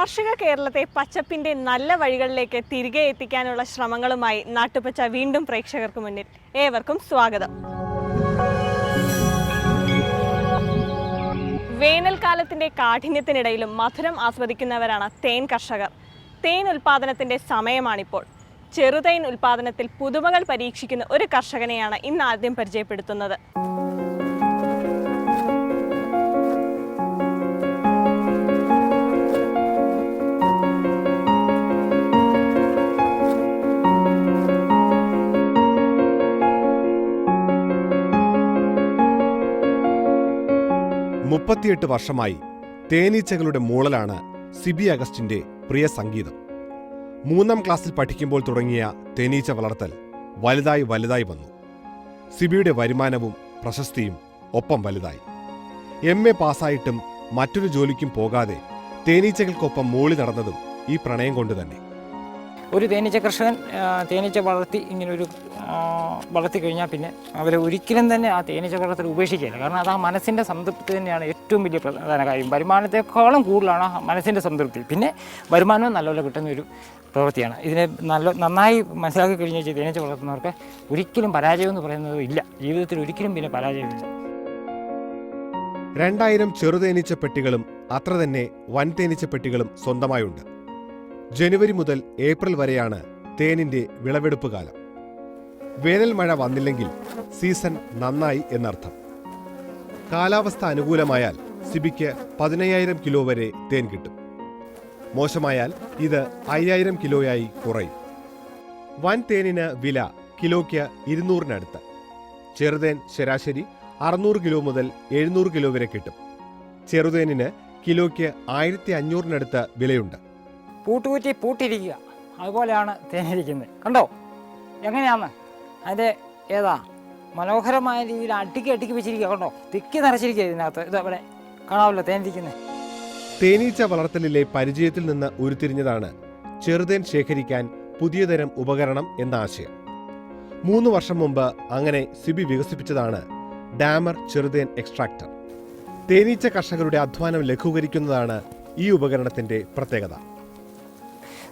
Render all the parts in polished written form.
കാർഷിക കേരളത്തെ പച്ചപ്പിന്റെ നല്ല വഴികളിലേക്ക് തിരികെ എത്തിക്കാനുള്ള ശ്രമങ്ങളുമായി നാട്ടുപച്ച വീണ്ടും പ്രേക്ഷകർക്ക് മുന്നിൽ. ഏവർക്കും സ്വാഗതം. വേനൽക്കാലത്തിന്റെ കാഠിന്യത്തിനിടയിലും മധുരം ആസ്വദിക്കുന്നവരാണ് തേൻ കർഷകർ. തേൻ ഉൽപാദനത്തിന്റെ സമയമാണിപ്പോൾ. ചെറുതേൻ ഉൽപാദനത്തിൽ പുതുമകൾ പരീക്ഷിക്കുന്ന ഒരു കർഷകനെയാണ് ഇന്ന് ആദ്യം പരിചയപ്പെടുത്തുന്നത്. മുപ്പത്തിയെട്ട് വർഷമായി തേനീച്ചകളുടെ മൂളലാണ് സിബി അഗസ്റ്റിന്റെ പ്രിയ സംഗീതം. 3ാം ക്ലാസ്സിൽ പഠിക്കുമ്പോൾ തുടങ്ങിയ തേനീച്ച വളർത്തൽ വലുതായി വന്നു. സിബിയുടെ വരുമാനവും പ്രശസ്തിയും ഒപ്പം വലുതായി. MA പാസ്സായിട്ടും മറ്റൊരു ജോലിക്കും പോകാതെ തേനീച്ചകൾക്കൊപ്പം മൂളി നടന്നതും ഈ പ്രണയം കൊണ്ട് തന്നെ. ഒരു തേനീച്ച കർഷകൻ തേനീച്ച വളർത്തി കഴിഞ്ഞാൽ പിന്നെ അവരെ ഒരിക്കലും തന്നെ ആ തേനീച്ച വളർത്തൽ ഉപേക്ഷിക്കില്ല. കാരണം അത് ആ മനസ്സിൻ്റെ സംതൃപ്തി തന്നെയാണ് ഏറ്റവും വലിയ പ്രധാന കാര്യം. വരുമാനത്തെക്കാളും കൂടുതലാണ് ആ മനസ്സിൻ്റെ സംതൃപ്തി. പിന്നെ വരുമാനവും നല്ലപോലെ കിട്ടുന്ന ഒരു പ്രവൃത്തിയാണ്. ഇതിനെ നന്നായി മനസ്സിലാക്കി കഴിഞ്ഞാൽ തേനീച്ച വളർത്തുന്നവർക്ക് ഒരിക്കലും പരാജയം എന്ന് പറയുന്നത് ഇല്ല. ജീവിതത്തിൽ ഒരിക്കലും പിന്നെ പരാജയമില്ല. 2000 ചെറുതേനീച്ച പെട്ടികളും അത്ര തന്നെ വൻ തേനീച്ച പെട്ടികളും സ്വന്തമായുണ്ട്. ജനുവരി മുതൽ ഏപ്രിൽ വരെയാണ് തേനിന്റെ വിളവെടുപ്പ് കാലം. വേനൽ മഴ വന്നില്ലെങ്കിൽ സീസൺ നന്നായി എന്നർത്ഥം. കാലാവസ്ഥ അനുകൂലമായാൽ സിബിക്ക് 15,000 കിലോ വരെ തേൻ കിട്ടും. മോശമായാൽ ഇത് 5,000 കിലോയായി കുറയും. വൻ തേനിന് വില കിലോയ്ക്ക് 200-നടുത്ത്. ചെറുതേൻ ശരാശരി 600 കിലോ മുതൽ 700 കിലോ വരെ കിട്ടും. ചെറുതേനിന് കിലോയ്ക്ക് 1,500-നടുത്ത് വിലയുണ്ട്. പൂട്ടിരിക്കുക അതുപോലെയാണ് തേനിരിക്കുന്നത്. കണ്ടോ എങ്ങനെയാന്ന്? അതിൻ്റെ ഏതാ മനോഹരമായ രീതിയിൽ അടുക്കി വെച്ചിരിക്കുക. കണ്ടോ തിക്കി നിറച്ചിരിക്കുക ഇതിനകത്ത്. ഇതവിടെ കാണാമല്ലോ തേനിരിക്കുന്നത്. തേനീച്ച വളർത്തലിലെ പരിചയത്തിൽ നിന്ന് ഉരുത്തിരിഞ്ഞതാണ് ചെറുതേൻ ശേഖരിക്കാൻ പുതിയ തരം ഉപകരണം എന്ന ആശയം. 3 വർഷം മുമ്പ് അങ്ങനെ സിബി വികസിപ്പിച്ചതാണ് ഡാമർ ചെറുതേൻ എക്സ്ട്രാക്ടർ. തേനീച്ച കർഷകരുടെ അധ്വാനം ലഘൂകരിക്കുന്നതാണ് ഈ ഉപകരണത്തിന്റെ പ്രത്യേകത.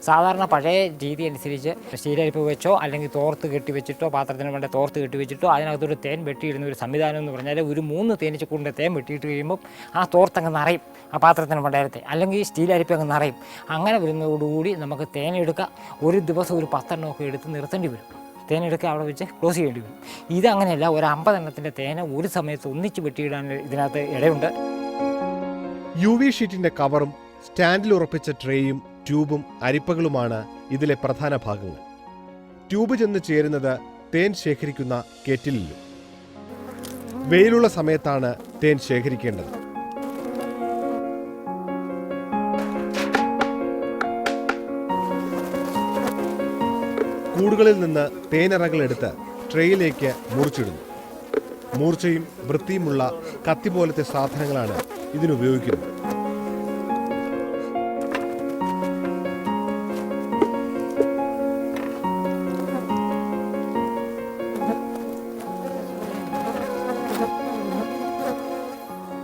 സാധാരണ പഴയ രീതി അനുസരിച്ച് സ്റ്റീലരിപ്പ് വെച്ചോ അല്ലെങ്കിൽ തോർത്ത് കെട്ടിവെച്ചിട്ടോ പാത്രത്തിന് വേണ്ട തോർത്ത് കെട്ടിവെച്ചിട്ടോ അതിനകത്തൊരു തേൻ വെട്ടിയിടുന്ന ഒരു സംവിധാനം എന്ന് പറഞ്ഞാൽ ഒരു 3 തേനീച്ചക്കൂടിൻ്റെ തേൻ വെട്ടിയിട്ട് കഴിയുമ്പോൾ ആ തോർത്തങ്ങ് നിറയും. ആ പാത്രത്തിന് വേണ്ടത്തെ അല്ലെങ്കിൽ സ്റ്റീലരിപ്പ് അങ്ങ് നിറയും. അങ്ങനെ വരുന്നതോടുകൂടി നമുക്ക് തേനെടുക്കുക. ഒരു ദിവസം ഒരു 10 എണ്ണമൊക്കെ എടുത്ത് നിർത്തേണ്ടി വരും. തേനെടുക്കുക അവിടെ വെച്ച് ക്ലോസ് ചെയ്യേണ്ടി വരും. ഇതങ്ങനെയല്ല. ഒരു 50 എണ്ണത്തിൻ്റെ തേന ഒരു സമയത്ത് ഒന്നിച്ച് വെട്ടിയിടാൻ ഇതിനകത്ത് ഇടയുണ്ട്. UV ഷീറ്റിന്റെ കവറും സ്റ്റാൻഡിൽ ഉറപ്പിച്ച ട്രേയും ട്യൂബും അരിപ്പകളുമാണ് ഇതിലെ പ്രധാന ഭാഗങ്ങൾ. ട്യൂബ് ചെന്ന് ചേരുന്നത് തേൻ ശേഖരിക്കുന്ന കെറ്റിലിലും. വെയിലുള്ള സമയത്താണ് തേൻ ശേഖരിക്കേണ്ടത്. കൂടുകളിൽ നിന്ന് തേനിറകൾ എടുത്ത് ട്രേയിലേക്ക് മുറിച്ചിടുന്നു. മൂർച്ചയും വൃത്തിയുമുള്ള കത്തി പോലത്തെ സാധനങ്ങളാണ് ഇതിനുപയോഗിക്കുന്നത്.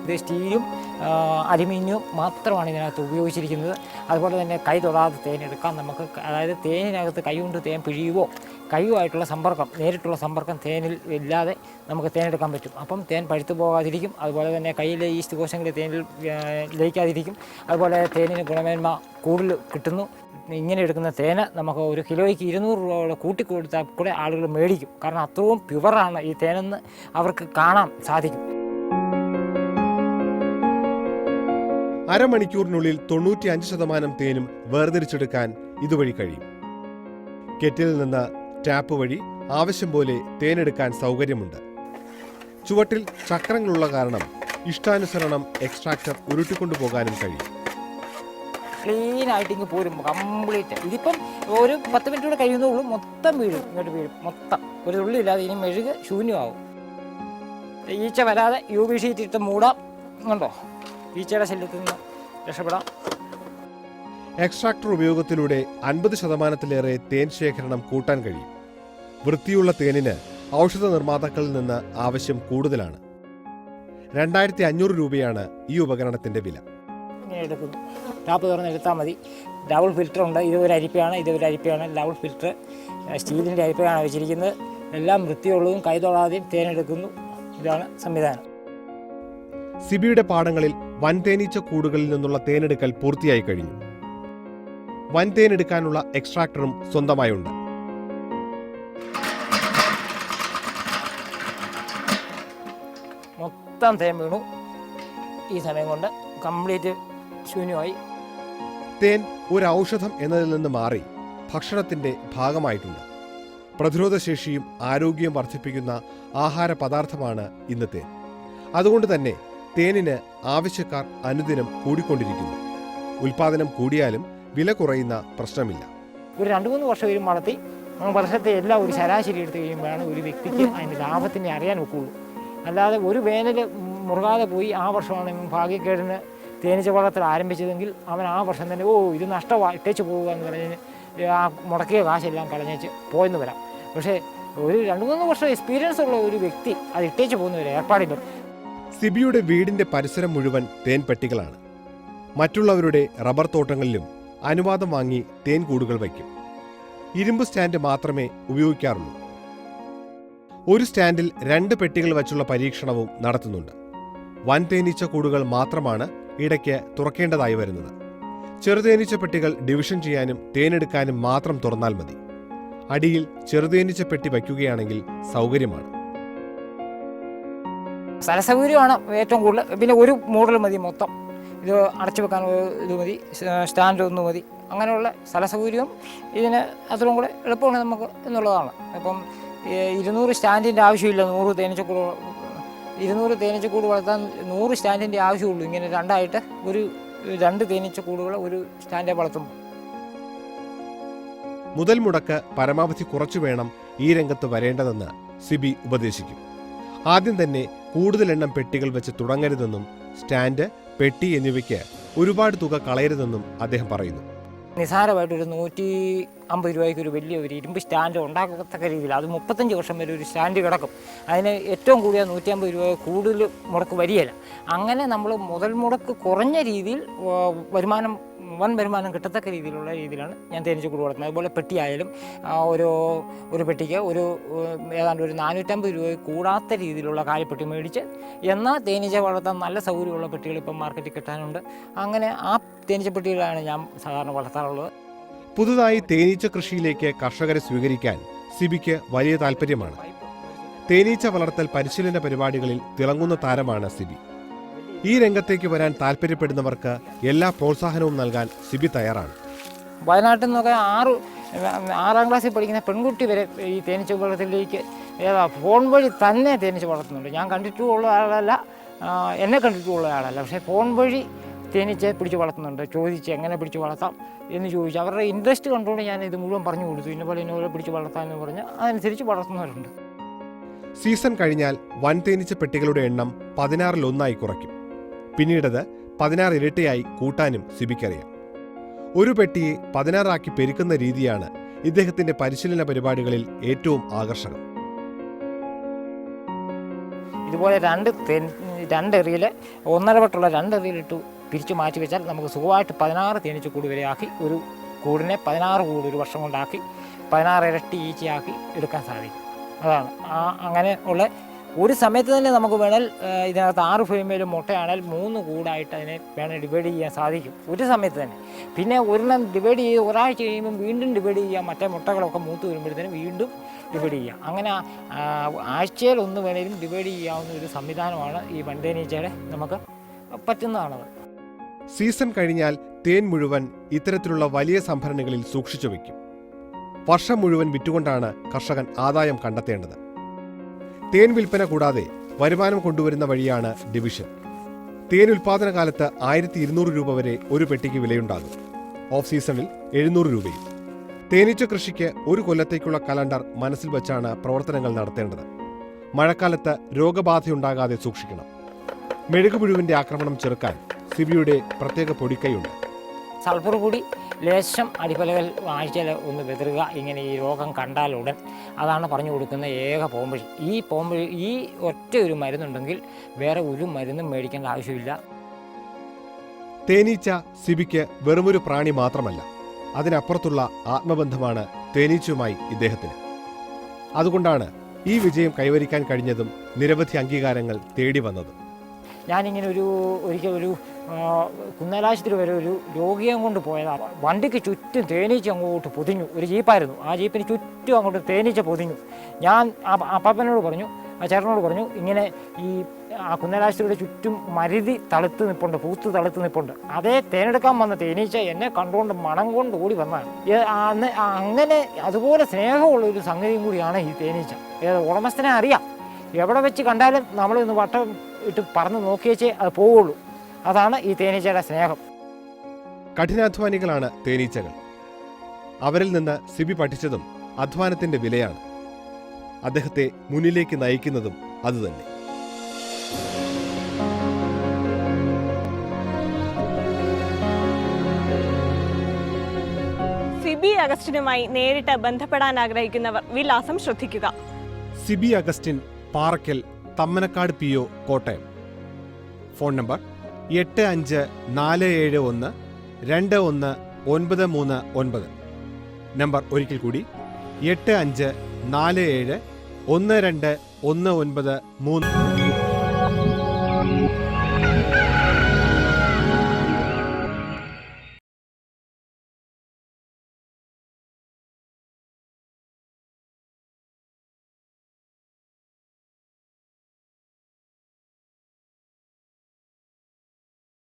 ഇത് സ്റ്റീലും അലുമിനിയവും മാത്രമാണ് ഇതിനകത്ത് ഉപയോഗിച്ചിരിക്കുന്നത്. അതുപോലെ തന്നെ കൈ തൊടാതെ തേനെടുക്കാം നമുക്ക്. അതായത് തേനിനകത്ത് കൈ കൊണ്ട് തേൻ പിഴിയുവോ കൈയുമായിട്ടുള്ള സമ്പർക്കം, നേരിട്ടുള്ള സമ്പർക്കം തേനിൽ ഇല്ലാതെ നമുക്ക് തേനെടുക്കാൻ പറ്റും. അപ്പം തേൻ പഴുത്തു പോകാതിരിക്കും. അതുപോലെ തന്നെ കയ്യിലെ ഈസ്റ്റ് കോശങ്ങൾ തേനിൽ ലയിക്കാതിരിക്കും. അതുപോലെ തേനിന് ഗുണമേന്മ കൂടുതൽ കിട്ടുന്നു. ഇങ്ങനെ എടുക്കുന്ന തേന് നമുക്ക് ഒരു കിലോയ്ക്ക് 200 രൂപയോടെ കൂട്ടിക്കൊടുത്താൽ കൂടെ ആളുകൾ മേടിക്കും. കാരണം അത്രയും പ്യുവറാണ് ഈ തേനെന്ന് അവർക്ക് കാണാൻ സാധിക്കും. അരമണിക്കൂറിനുള്ളിൽ 95% തേനും വേർതിരിച്ചെടുക്കാൻ ഇതുവഴി കഴിയും. കെറ്റിലിൽ നിന്ന് ടാപ്പ് വഴി ആവശ്യം പോലെ തേനെടുക്കാൻ സൗകര്യമുണ്ട്. ചുവട്ടിൽ ചക്രങ്ങളുള്ള കാരണം ഇഷ്ടാനുസരണം എക്സ്ട്രാക്ടർ ഉരുട്ടിക്കൊണ്ടുപോകാനും കഴിയും. ക്ലീനായിട്ട് ഇങ്ങ് പോരും കംപ്ലീറ്റ്. ഇതിപ്പം ഒരു 10 മിനിറ്റ് കൂടെ കഴിയുന്നുള്ളൂ. മൊത്തം വീഴും, ഇങ്ങോട്ട് വീഴും മൊത്തം. ഒരു തുള്ളിയില്ലാതെ ഇനി മെഴുക് ശൂന്യമാവും. ഈച്ച വരാതെ UV ഷീറ്റ് ഇട്ട് മൂടാം. കണ്ടോ ഈച്ചയുടെ ശല്യത്തിൽ നിന്ന് രക്ഷപ്പെടാം. എക്സ്ട്രാക്ടർ ഉപയോഗത്തിലൂടെ 50%-ലേറെ തേൻ ശേഖരണം കൂട്ടാൻ കഴിയും. വൃത്തിയുള്ള തേനിന് ഔഷധ നിർമ്മാതാക്കളിൽ നിന്ന് ആവശ്യം കൂടുതലാണ്. 2,500 രൂപയാണ് ഈ ഉപകരണത്തിന്റെ വില. ഇങ്ങനെ എടുക്കുന്നു. ടാപ്പ് തുറന്ന് എടുത്താൽ മതി. ഡബിൾ ഫിൽറ്റർ ഉണ്ട്. ഇത് ഒരു അരിപ്പയാണ്. ഡബിൾ ഫിൽറ്റർ സ്റ്റീലിൻ്റെ അരിപ്പയാണ് വെച്ചിരിക്കുന്നത്. എല്ലാം വൃത്തിയുള്ളതും കൈതൊഴാതെയും തേനെടുക്കുന്നു. ഇതാണ് സംവിധാനം. സിബിയുടെ പാടങ്ങളിൽ വൻതേനീച്ച കൂടുകളിൽ നിന്നുള്ള തേനെടുക്കൽ പൂർത്തിയായി കഴിഞ്ഞു. വൻതേനെടുക്കാനുള്ള എക്സ്ട്രാക്ടറും സ്വന്തമായുണ്ട്. മൊത്തം തേൻ വീണു. ഈ സമയം കൊണ്ട് കംപ്ലീറ്റ് ശൂന്യമായി. തേൻ ഒരു ഔഷധം എന്നതിൽ നിന്ന് മാറി ഭക്ഷണത്തിന്റെ ഭാഗമായിട്ടുണ്ട്. പ്രതിരോധശേഷിയും ആരോഗ്യവും വർദ്ധിപ്പിക്കുന്ന ആഹാര പദാർത്ഥമാണ് ഇന്ന് തേൻ. അതുകൊണ്ട് തന്നെ തേനിന് ആവശ്യക്കാർ അനുദിനം കൂടിക്കൊണ്ടിരിക്കുന്നു. ഉൽപാദനം കൂടിയാലും വില കുറയുന്ന പ്രശ്നമില്ല. ഒരു 2-3 വർഷം വരും വളർത്തി വർഷത്തെ എല്ലാം ഒരു ശരാശരി എടുത്തു കഴിയുമ്പോഴാണ് ഒരു വ്യക്തിക്ക് അതിൻ്റെ ലാഭത്തിനെ അറിയാൻ ഒക്കുള്ളൂ. അല്ലാതെ ഒരു വേനൽ മുറുകാതെ പോയി ആ വർഷമാണ് ഭാഗ്യക്കേടിന് തേനീച്ച വളർത്തൽ ആരംഭിച്ചതെങ്കിൽ അവൻ ആ വർഷം തന്നെ ഇത് നഷ്ടമാണ് ഇട്ടേച്ച് പോവുക എന്ന് പറഞ്ഞ് ആ മുടക്കിയ കാശെല്ലാം കളഞ്ഞേച്ച് പോയെന്ന് വരാം. പക്ഷേ ഒരു 2-3 വർഷം എക്സ്പീരിയൻസ് ഉള്ള ഒരു വ്യക്തി അത് ഇട്ടേച്ച് പോകുന്നവരെ ഏർപ്പാടില്ല. സിബിയുടെ വീടിന്റെ പരിസരം മുഴുവൻ തേൻ പെട്ടികളാണ്. മറ്റുള്ളവരുടെ റബ്ബർ തോട്ടങ്ങളിലും അനുവാദം വാങ്ങി തേൻ കൂടുകൾ വയ്ക്കും. ഇരുമ്പ് സ്റ്റാൻഡ് മാത്രമേ ഉപയോഗിക്കാറുള്ളൂ. ഒരു സ്റ്റാൻഡിൽ 2 പെട്ടികൾ വച്ചുള്ള പരീക്ഷണവും നടത്തുന്നുണ്ട്. വൻതേനീച്ച കൂടുകൾ മാത്രമാണ് ഇടയ്ക്ക് തുറക്കേണ്ടതായി വരുന്നത്. ചെറുതേനീച്ച പെട്ടികൾ ഡിവിഷൻ ചെയ്യാനും തേനെടുക്കാനും മാത്രം തുറന്നാൽ മതി. അടിയിൽ ചെറുതേനീച്ച പെട്ടി വയ്ക്കുകയാണെങ്കിൽ സൗകര്യമാണ്. സ്ഥലസൗകര്യമാണ് ഏറ്റവും കൂടുതൽ. പിന്നെ ഒരു മോഡൽ മതി, മൊത്തം ഇത് അടച്ചു വെക്കാൻ ഇത് മതി, സ്റ്റാൻഡ് ഒന്ന് മതി. അങ്ങനെയുള്ള സ്ഥലസൗകര്യവും ഇതിന് അത്രയും കൂടെ എളുപ്പമാണ് നമുക്ക് എന്നുള്ളതാണ്. ഇപ്പം 200 സ്റ്റാൻഡിൻ്റെ ആവശ്യമില്ല. 200 തേനീച്ചക്കൂട് വളർത്താൻ 100 സ്റ്റാൻഡിൻ്റെ ആവശ്യമുള്ളൂ. ഇങ്ങനെ രണ്ടായിട്ട് 2 തേനീച്ചക്കൂടുകൾ ഒരു സ്റ്റാൻഡെ വളർത്തുമ്പോൾ. മുതൽ മുടക്ക് പരമാവധി കുറച്ചു വേണം ഈ രംഗത്ത് വരേണ്ടതെന്ന് സിബി ഉപദേശിക്കും. ആദ്യം തന്നെ കൂടുതൽ എണ്ണം പെട്ടികൾ വെച്ച് തുടങ്ങരുതെന്നും സ്റ്റാൻഡ്, പെട്ടി എന്നിവയ്ക്ക് ഒരുപാട് തുക കളയരുതെന്നും അദ്ദേഹം പറയുന്നു. നിസ്സാരമായിട്ടൊരു 150 രൂപയ്ക്ക് ഒരു വലിയ ഒരു ഇരുമ്പ് സ്റ്റാൻഡ് ഉണ്ടാക്കത്തക്ക രീതിയിൽ അത് 35 വർഷം വരെ ഒരു സ്റ്റാൻഡ് കിടക്കും. അതിന് ഏറ്റവും കൂടിയ 150 രൂപ കൂടുതൽ മുടക്ക് വരികയില്ല. അങ്ങനെ നമ്മൾ മുതൽ മുടക്ക് കുറഞ്ഞ രീതിയിൽ വൻ വരുമാനം കിട്ടത്തക്ക രീതിയിലാണ് ഞാൻ തേനീച്ചക്കൂട് വളർത്തുന്നത്. അതുപോലെ പെട്ടിയായാലും ഒരു പെട്ടിക്ക് ഏതാണ്ട് ഒരു 450 രൂപ കൂടാത്ത രീതിയിലുള്ള കാലിപ്പെട്ടി മേടിച്ച്, എന്നാൽ തേനീച്ച വളർത്താൻ നല്ല സൗകര്യമുള്ള പെട്ടികൾ ഇപ്പം മാർക്കറ്റിൽ കിട്ടാനുണ്ട്. അങ്ങനെ ആ തേനീച്ചപ്പെട്ടികളാണ് ഞാൻ സാധാരണ വളർത്താറുള്ളത്. പുതുതായി തേനീച്ച കൃഷിയിലേക്ക് കർഷകരെ സ്വീകരിക്കാൻ സിബിക്ക് വലിയ താല്പര്യമാണ്. തേനീച്ച വളർത്തൽ പരിശീലന പരിപാടികളിൽ തിളങ്ങുന്ന താരമാണ് സിബി. ഈ രംഗത്തേക്ക് വരാൻ താല്പര്യപ്പെടുന്നവർക്ക് എല്ലാ പ്രോത്സാഹനവും നൽകാൻ സിബി തയ്യാറാണ്. വയനാട്ടിൽ നിന്നൊക്കെ 6-ാം ക്ലാസ്സിൽ പഠിക്കുന്ന പെൺകുട്ടി വരെ ഈ തേനീച്ച വളർത്തലിലേക്ക് ഫോൺ വഴി തന്നെ തേനീച്ച വളർത്തുന്നുണ്ട്. ഞാൻ കണ്ടിട്ടുള്ള ആളല്ല, എന്നെ കണ്ടിട്ടുള്ള ആളല്ല, പക്ഷേ ഫോൺ വഴി തേനീച്ചയെ പിടിച്ച് വളർത്തുന്നുണ്ട്. ചോദിച്ച് എങ്ങനെ പിടിച്ച് വളർത്താം എന്ന് ചോദിച്ചു. അവരുടെ ഇൻട്രസ്റ്റ് കണ്ടുകൊണ്ട് ഞാൻ ഇത് മുഴുവൻ പറഞ്ഞു കൊടുത്തു. ഇന്നപോലെ പിടിച്ച് വളർത്താമെന്ന് പറഞ്ഞ് അതനുസരിച്ച് വളർത്തുന്നവരുണ്ട്. സീസൺ കഴിഞ്ഞാൽ വൻതേനീച്ച പെട്ടികളുടെ എണ്ണം 16-1 കുറയ്ക്കും. പിന്നീടത് 16 ഇരട്ടിയായി കൂട്ടാനും സിബിക്കറിയാം. ഒരു പെട്ടിയെ 16 പെരുക്കുന്ന രീതിയാണ് ഇദ്ദേഹത്തിന്റെ പരിശീലന പരിപാടികളിൽ ഏറ്റവും ആകർഷകം. ഇതുപോലെ 2 എറിയിൽ 1.5 വട്ടുള്ള 2 എറിയിലിട്ട് പിരിച്ചു മാറ്റി വെച്ചാൽ നമുക്ക് സുഖമായിട്ട് 16 തേനീച്ചക്കൂട് വരെ ആക്കി, ഒരു കൂടിനെ 16 കൂട് ഒരു വർഷം കൊണ്ടാക്കി 16 ഇരട്ടി ഈച്ചയാക്കി എടുക്കാൻ സാധിക്കും. അതാണ് അങ്ങനെ ഉള്ള ഒരു സമയത്ത് തന്നെ നമുക്ക് വേണേൽ ഇതിനകത്ത് 6 ഫീമെയിലും മുട്ടയാണെങ്കിൽ 3 കൂടായിട്ട് അതിനെ വേണേൽ ഡിവൈഡ് ചെയ്യാൻ സാധിക്കും ഒരു സമയത്ത് തന്നെ. പിന്നെ ഒരെണ്ണം ഡിവൈഡ് ചെയ്ത് ഒരാഴ്ച കഴിയുമ്പോൾ വീണ്ടും ഡിവൈഡ് ചെയ്യാം. മറ്റേ മുട്ടകളൊക്കെ മൂത്ത് വരുമ്പോഴത്തേനും വീണ്ടും ഡിവൈഡ് ചെയ്യാം. അങ്ങനെ ആഴ്ചയിൽ 1 വേണേലും ഡിവൈഡ് ചെയ്യാവുന്ന ഒരു സംവിധാനമാണ് ഈ വൻതേനീച്ചയുടെ നമുക്ക് പറ്റുന്നതാണത്. സീസൺ കഴിഞ്ഞാൽ തേൻ മുഴുവൻ ഇത്തരത്തിലുള്ള വലിയ സംഭരണികളിൽ സൂക്ഷിച്ചു വയ്ക്കും. വർഷം മുഴുവൻ വിറ്റുകൊണ്ടാണ് കർഷകൻ ആദായം കണ്ടെത്തേണ്ടത്. തേൻ വിൽപ്പന കൂടാതെ വരുമാനം കൊണ്ടുവരുന്ന വഴിയാണ് ഡിവിഷൻ. തേൻ ഉൽപാദന കാലത്ത് 1200 രൂപ വരെ ഒരു പെട്ടിക്ക് വിലയുണ്ടാകും. ഓഫ് സീസണിൽ 700 രൂപയും. തേനീച്ച കൃഷിക്ക് ഒരു കൊല്ലത്തേക്കുള്ള കലണ്ടർ മനസ്സിൽ വച്ചാണ് പ്രവർത്തനങ്ങൾ നടത്തേണ്ടത്. മഴക്കാലത്ത് രോഗബാധയുണ്ടാകാതെ സൂക്ഷിക്കണം. മെഴുകുപുഴുവിന്റെ ആക്രമണം ചെറുക്കാൻ സിബിയുടെ പ്രത്യേക പൊടിക്കൈയുണ്ട്. സൾഫർ പൊടി ലേശം അടിപ്പലകൾ ആഴ്ചയിൽ 1 വെതറുക. ഇങ്ങനെ ഈ രോഗം കണ്ടാലുടൻ അതാണ് പറഞ്ഞു കൊടുക്കുന്ന ഏക പോംവഴി. ഈ ഒറ്റ ഒരു മരുന്നുണ്ടെങ്കിൽ വേറെ ഒരു മരുന്നും മേടിക്കേണ്ട ആവശ്യമില്ല. തേനീച്ച സിബിക്ക് വെറുമൊരു പ്രാണി മാത്രമല്ല, അതിനപ്പുറത്തുള്ള ആത്മബന്ധമാണ് തേനീച്ചയുമായി ഇദ്ദേഹത്തിന്. അതുകൊണ്ടാണ് ഈ വിജയം കൈവരിക്കാൻ കഴിഞ്ഞതും നിരവധി അംഗീകാരങ്ങൾ തേടി വന്നതും. ഞാനിങ്ങനെ ഒരിക്കൽ ഒരു കുന്നേലാശുപത്രി വരെ ഒരു രോഗിയെ കൊണ്ട് പോയതാണ്. വണ്ടിക്ക് ചുറ്റും തേനീച്ച അങ്ങോട്ട് പൊതിഞ്ഞു. ഒരു ജീപ്പായിരുന്നു, ആ ജീപ്പിന് ചുറ്റും അങ്ങോട്ട് തേനീച്ച പൊതിഞ്ഞു. ഞാൻ അപ്പാപ്പനോട് പറഞ്ഞു, ആ ചേട്ടനോട് പറഞ്ഞു, ഇങ്ങനെ ഈ ആ കുന്നേലാശുപത്രിയുടെ ചുറ്റും മരുതി തളുത്ത് നിൽപ്പുണ്ട്, പൂത്ത് തളുത്ത് നിൽപ്പുണ്ട്. അതേ തേനെടുക്കാൻ വന്ന തേനീച്ച എന്നെ കണ്ടുകൊണ്ട് മണം കൊണ്ട് ഓടി വന്നതാണ്. അങ്ങനെ അതുപോലെ സ്നേഹമുള്ള ഒരു സംഗതിയും കൂടിയാണ് ഈ തേനീച്ച. ഉടമസ്ഥനെ അറിയാം, എവിടെ വെച്ച് കണ്ടാലും നമ്മളിന്ന് വട്ടം ഇട്ട് പറന്ന് നോക്കിയേച്ചേ അത് പോവുള്ളൂ. അതാണ് ഈ തേനീച്ചയുടെ സ്നേഹം. കഠിനാധ്വാനികളാണ് തേനീച്ചകൾ. അവരിൽ നിന്ന് സിബി പഠിച്ചതും അധ്വാനത്തിന്റെ വിലയാണ്. അദ്ദേഹത്തെ മുന്നിലേക്ക് നയിക്കുന്നതും അതുതന്നെ. സിബി അഗസ്റ്റിനുമായി നേരിട്ട് ബന്ധപ്പെടാൻ ആഗ്രഹിക്കുന്നവർ വിലാസം ശ്രദ്ധിക്കുക. Sibi Augustine, Parakkal, Thammanakkad PO, Kottayam. Phone number 8547121939. Number ഒരിക്കൽ കൂടി 8547121939.